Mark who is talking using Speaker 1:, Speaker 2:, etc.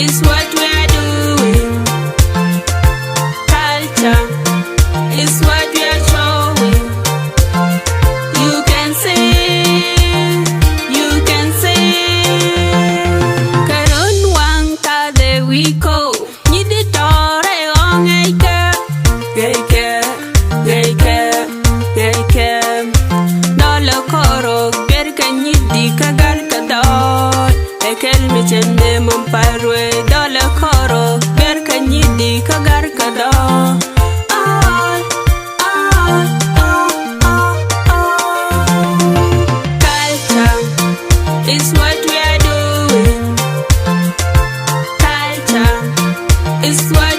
Speaker 1: is what we are doing. Culture is what we are showing. You can see, you can see. Karon wang ta de wiko, ni di tore ong eike, geike, geike, geike. Dolo koro ger kanyi di kagal kador, ekel mi chende mumparwe. Dolo koro ger kanyi di kagar kador. It's what we are doing. Culture is what